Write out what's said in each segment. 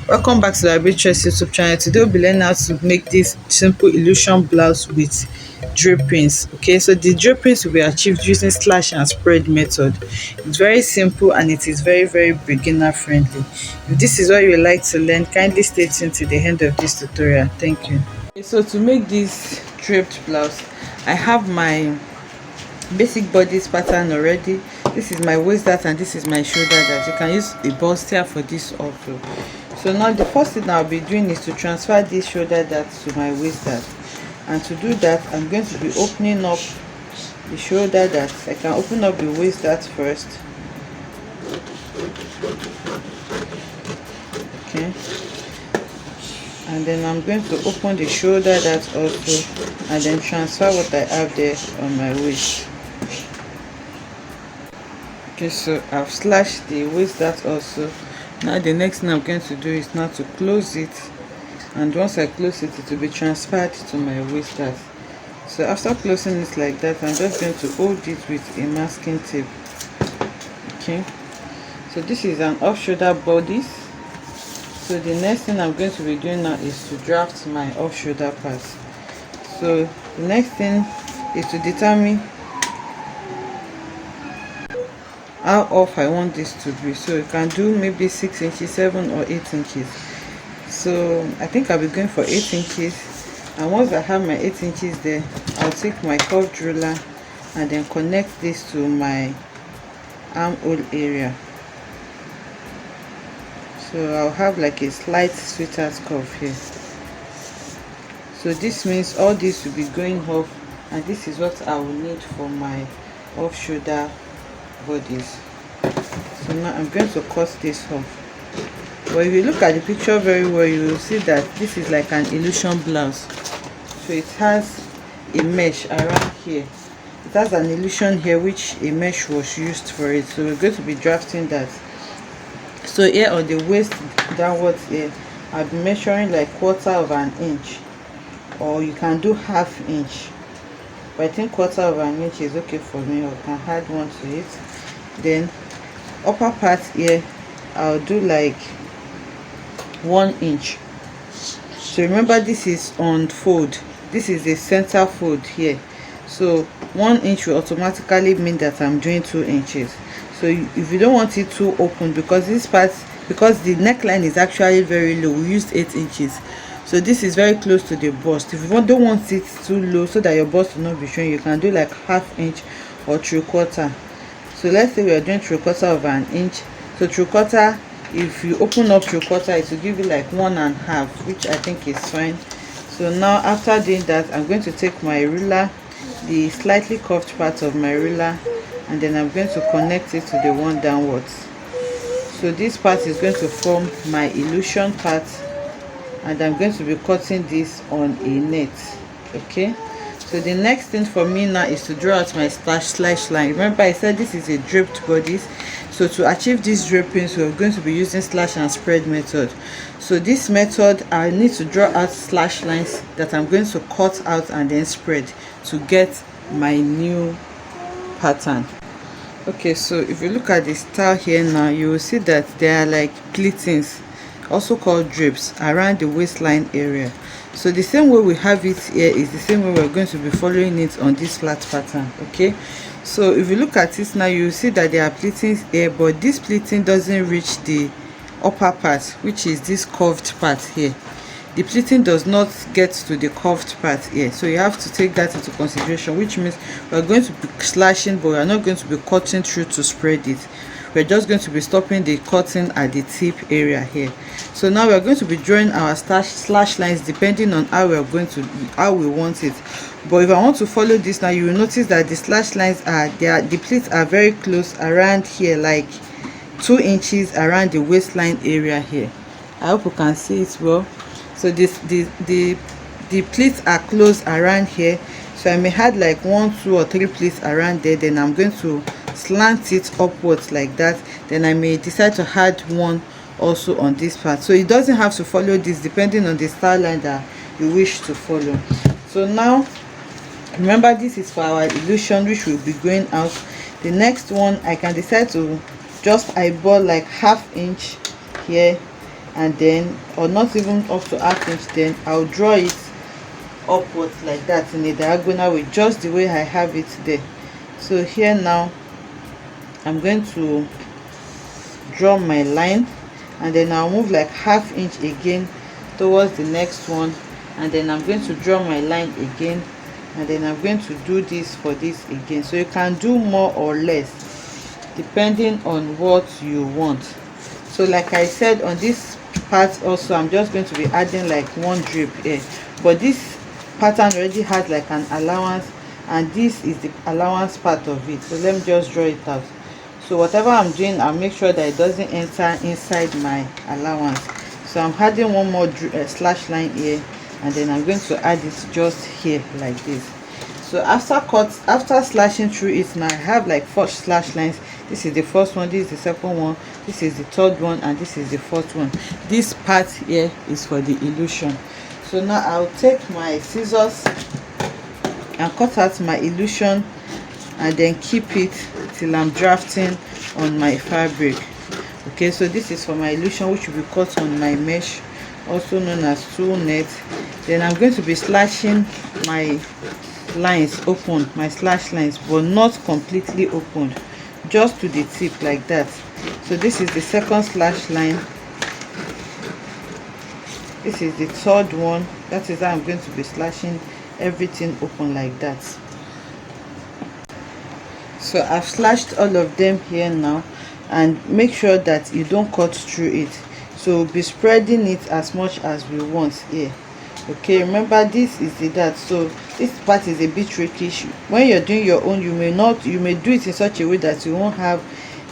Welcome back to the Arbitress YouTube channel. Today we'll be learning how to make this simple illusion blouse with drapings. Okay, so the drapings will be achieved using slash and spread method. It's very simple and it is very beginner friendly. If this is what you would like to learn, kindly stay tuned to the end of this tutorial. Thank you. Okay, so to make this draped blouse, I have my basic bodice pattern already. This is my waist dart and this is my shoulder dart. You can use a bustier for this also. So now the first thing I'll be doing is to transfer this shoulder dart to my waist dart, and to do that I'm going to be opening up the shoulder dart. I can open up the waist dart first. Okay, and then I'm going to open the shoulder dart also, and then transfer what I have there on my waist. Okay, so I've slashed the waist dart also. Now the next thing I'm going to do is now to close it, and once I close it, it will be transferred to my waist dart. So after closing it like that, I'm just going to hold it with a masking tape. Okay, so this is an off shoulder bodice. So the next thing I'm going to be doing now is to draft my off shoulder part. So the next thing is to determine how off I want this to be. So you can do maybe 6 inches, 7 or 8 inches. So I think I'll be going for 8 inches, and once I have my 8 inches there, I'll take my curved ruler and then connect this to my armhole area. So I'll have like a slight sweetheart curve here. So this means all this will be going off, and this is what I will need for my off shoulder bodies. So now I'm going to cut this off. But if you look at the picture very well, you will see that this is like an illusion blouse. So it has a mesh around here. It has an illusion here which a mesh was used for it. So we're going to be drafting that. So here on the waist downwards here, I'll be measuring like 1/4 of an inch, or you can do 1/2 inch. But I think 1/4 of an inch is okay for me, or can add one to it. Then upper part here, I'll do like 1 inch. So remember, this is on fold, this is the center fold here. So 1 inch will automatically mean that I'm doing 2 inches. So if you don't want it too open, because this part, because the neckline is actually very low, we used 8 inches. So this is very close to the bust. If you don't want it too low so that your bust will not be showing, you can do like 1/2 inch or 3/4. So let's say we are doing 3/4 of an inch. So 3/4, if you open up 3/4, it will give you like 1.5, which I think is fine. So now after doing that, I'm going to take my ruler, the slightly curved part of my ruler, and then I'm going to connect it to the one downwards. So this part is going to form my illusion part, and I'm going to be cutting this on a net. Okay, so the next thing for me now is to draw out my slash line. Remember, I said this is a draped bodice. So to achieve these drapings, we're going to be using slash and spread method. So this method, I need to draw out slash lines that I'm going to cut out and then spread to get my new pattern. Okay, so if you look at the style here now, you will see that there are like pleatings, also called drapes, around the waistline area. So the same way we have it here is the same way we're going to be following it on this flat pattern. Okay, so if you look at it now, you will see that there are pleatings here, but this pleating doesn't reach the upper part, which is this curved part here. The pleating does not get to the curved part here, so you have to take that into consideration, which means we're going to be slashing, but we're not going to be cutting through to spread it. We're just going to be stopping the cutting at the tip area here. So now we're going to be drawing our slash lines depending on how we want it. But if I want to follow this now, you will notice that the slash lines are there, the pleats are very close around here, like 2 inches around the waistline area here. I hope you can see it well. So the pleats are close around here, so I may add like 1, 2 or 3 pleats around there. Then I'm going to slant it upwards like that. Then I may decide to add one also on this part. So it doesn't have to follow this, depending on the style line that you wish to follow. So now remember, this is for our illusion, which will be going out. The next one, I can decide to just eyeball like 1/2 inch here, and then, or not even up to half inch, then I'll draw it upwards like that in a diagonal way, just the way I have it there. So here now I'm going to draw my line, and then I'll move like half inch again towards the next one, and then I'm going to draw my line again, and then I'm going to do this for this again. So you can do more or less depending on what you want. So like I said, on this part also I'm just going to be adding like one drape here, but this pattern already has like an allowance, and this is the allowance part of it. So let me just draw it out. So whatever I'm doing, I'll make sure that it doesn't enter inside my allowance. So I'm adding one more slash line here, and then I'm going to add it just here like this. So after slashing through it, now I have like 4 slash lines. This is the first one, this is the second one, this is the third one, and this is the fourth one. This part here is for the illusion. So now I'll take my scissors and cut out my illusion, and then keep it till I'm drafting on my fabric. Okay, so this is for my illusion, which will be cut on my mesh, also known as tool net. Then I'm going to be slashing my lines open, my slash lines, but not completely opened, just to the tip like that. So this is the second slash line, this is the third one. That is how I'm going to be slashing everything open like that. So I've slashed all of them here now, and make sure that you don't cut through it. So we'll be spreading it as much as we want here. Okay, remember this is the that, so this part is a bit tricky. When you're doing your own, you may do it in such a way that you won't have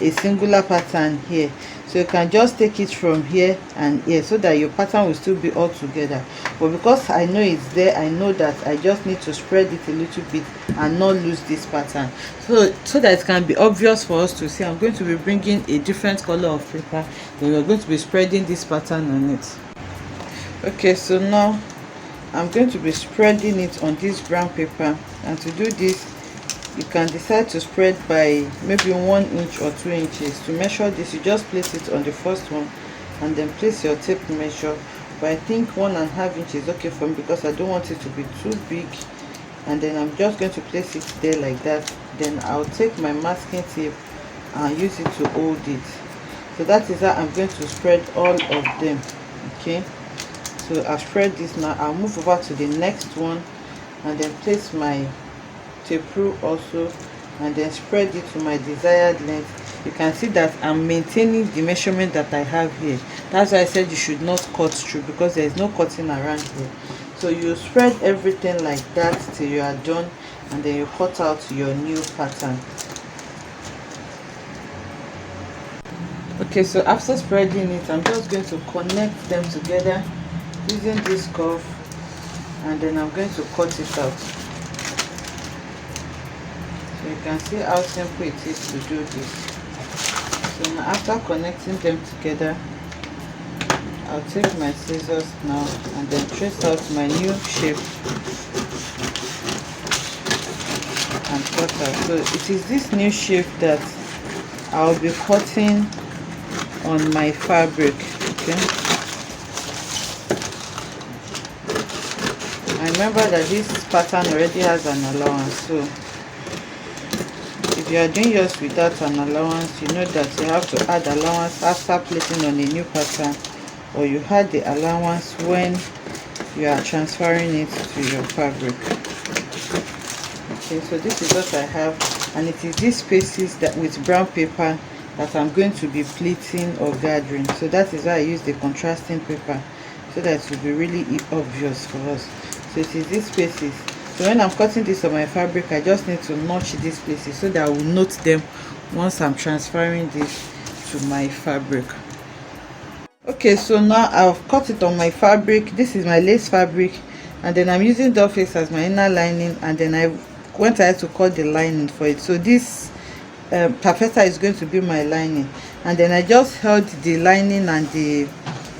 a singular pattern here. So you can just take it from here and here, so that your pattern will still be all together. But because I know it's there, I know that I just need to spread it a little bit and not lose this pattern, so that it can be obvious for us to see. I'm going to be bringing a different color of paper, then we're going to be spreading this pattern on it. Okay, so now I'm going to be spreading it on this brown paper, and to do this you can decide to spread by maybe 1 inch or 2 inches. To measure this, you just place it on the first one and then place your tape measure. But I think 1.5 inches is okay for me, because I don't want it to be too big. And then I'm just going to place it there like that. Then I'll take my masking tape and use it to hold it. So that is how I'm going to spread all of them. Okay, so I've spread this. Now I'll move over to the next one and then place my tape rule also, and then spread it to my desired length. You can see that I'm maintaining the measurement that I have here. That's why I said you should not cut through, because there is no cutting around here. So you spread everything like that till you are done, and then you cut out your new pattern. Okay, so after spreading it, I'm just going to connect them together using this curve, and then I'm going to cut it out. So you can see how simple it is to do this. So now after connecting them together, I'll take my scissors now and then trace out my new shape and cut out. So it is this new shape that I'll be cutting on my fabric. Okay, I remember that this pattern already has an allowance, so if you are doing yours without an allowance, you know that you have to add allowance after placing on a new pattern, or you add the allowance when you are transferring it to your fabric. Okay, so this is what I have, and it is these spaces that with brown paper that I'm going to be pleating or gathering. So that is why I use the contrasting paper, so that it will be really obvious for us. So it is these spaces. So when I'm cutting this on my fabric, I just need to notch these places so that I will note them once I'm transferring this to my fabric. Okay, so now I've cut it on my fabric. This is my lace fabric, and then I'm using doll face as my inner lining, and then I went ahead to cut the lining for it. So this taffeta is going to be my lining, and then I just held the lining and the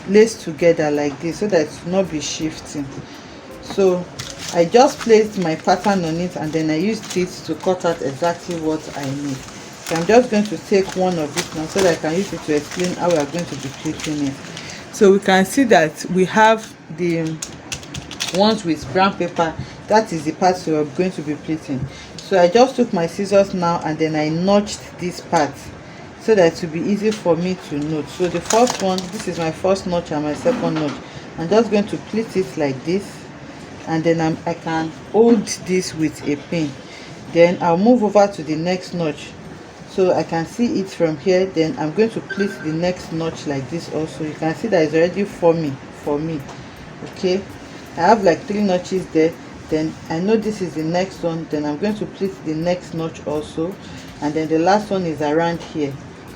lace together like this so that it will not be shifting. So I just placed my pattern on it, and then I used it to cut out exactly what I need. So I'm just going to take one of it now so that I can use it to explain how we are going to be pleating it. So we can see that we have the ones with brown paper. That is the part we are going to be pleating. So I just took my scissors now and then I notched this part so that it will be easy for me to note. So the first one, this is my first notch and my second notch. I'm just going to pleat it like this, and then I can hold this with a pin. Then I'll move over to the next notch so I can see it from here. Then I'm going to pleat the next notch like this also. You can see that it's already forming for me. Okay, I have like 3 notches there. Then I know this is the next one. Then I'm going to pleat the next notch also, and then the last one is around here.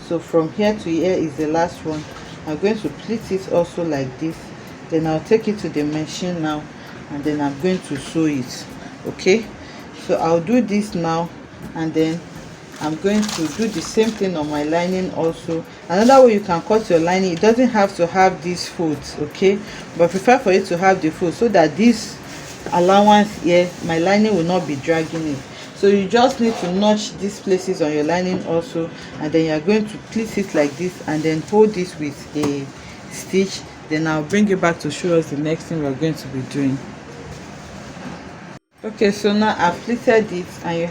So from here to here is the last one. I'm going to pleat it also like this. Then I'll take it to the machine now, and then I'm going to sew it. Okay, so I'll do this now, and then I'm going to do the same thing on my lining also. Another way you can cut your lining, it doesn't have to have these folds, okay, but I prefer for it to have the folds so that this allowance here, my lining will not be dragging it. So you just need to notch these places on your lining also, and then you are going to pleat it like this, and then hold this with a stitch. Then I'll bring you back to show us the next thing we're going to be doing. Okay, so now I've pleated it, and you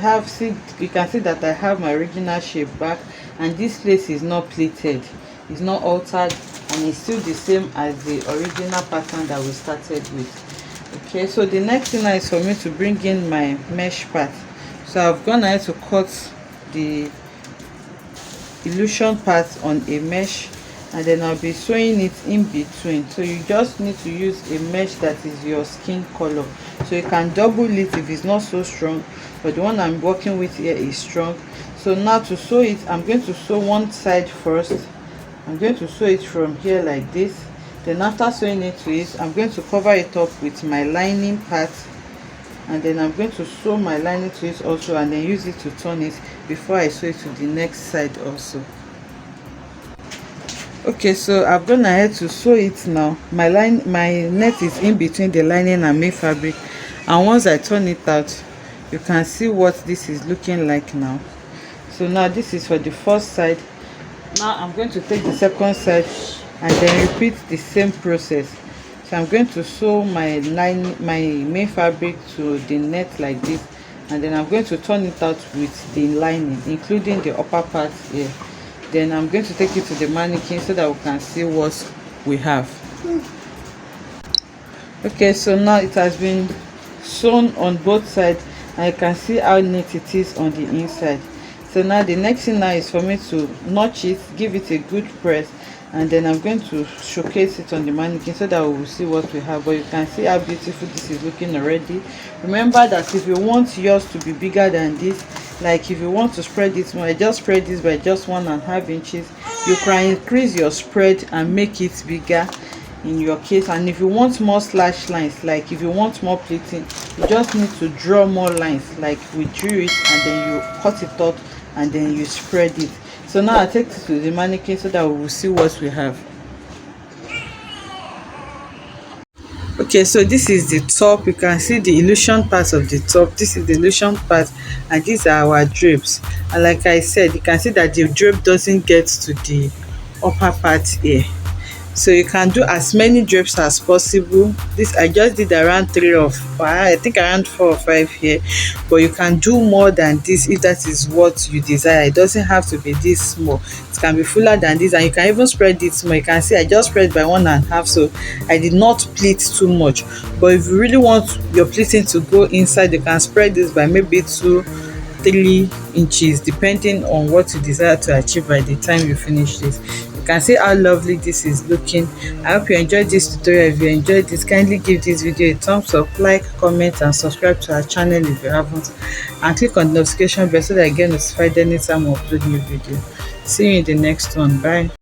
can see that I have my original shape back, and this place is not pleated, it's not altered, and it's still the same as the original pattern that we started with. Okay, so the next thing now is for me to bring in my mesh part. So I've gone ahead to cut the illusion part on a mesh, and then I'll be sewing it in between. So you just need to use a mesh that is your skin color. So you can double it if it's not so strong, but the one I'm working with here is strong. So now to sew it, I'm going to sew one side first. I'm going to sew it from here like this. Then after sewing it to it, I'm going to cover it up with my lining part, and then I'm going to sew my lining to it also, and then use it to turn it before I sew it to the next side also. Okay, so I've gone ahead to sew it now. My net is in between the lining and main fabric, and once I turn it out, you can see what this is looking like now. So now this is for the first side. Now I'm going to take the second side and then repeat the same process. So I'm going to sew my main fabric to the net like this, and then I'm going to turn it out with the lining, including the upper part here. Then I'm going to take it to the mannequin so that we can see what we have. Okay, so now it has been sewn on both sides, and you can see how neat it is on the inside. So now the next thing now is for me to notch it, give it a good press, and then I'm going to showcase it on the mannequin so that we will see what we have. But you can see how beautiful this is looking already. Remember that if you want yours to be bigger than this, like if you want to spread it more, I just spread this by just 1.5 inches. You can increase your spread and make it bigger in your case. And if you want more slash lines, like if you want more pleating, you just need to draw more lines like we drew it, and then you cut it out and then you spread it. So now I take this to the mannequin so that we will see what we have. Okay, so this is the top. You can see the illusion part of the top. This is the illusion part, and these are our drapes. And like I said, you can see that the drape doesn't get to the upper part here. So you can do as many drapes as possible. This I just did around 3 or 4, I think around 4 or 5 here, but you can do more than this if that is what you desire. It doesn't have to be this small, it can be fuller than this, and you can even spread it more. You can see I just spread by 1.5, so I did not pleat too much. But if you really want your pleating to go inside, you can spread this by maybe 2-3 inches, depending on what you desire to achieve by the time you finish this. You can see how lovely this is looking. I hope you enjoyed this tutorial. If you enjoyed this, kindly give this video a thumbs up, like, comment, and subscribe to our channel if you haven't, and click on the notification bell so that you get notified anytime we upload new video. See you in the next one. Bye.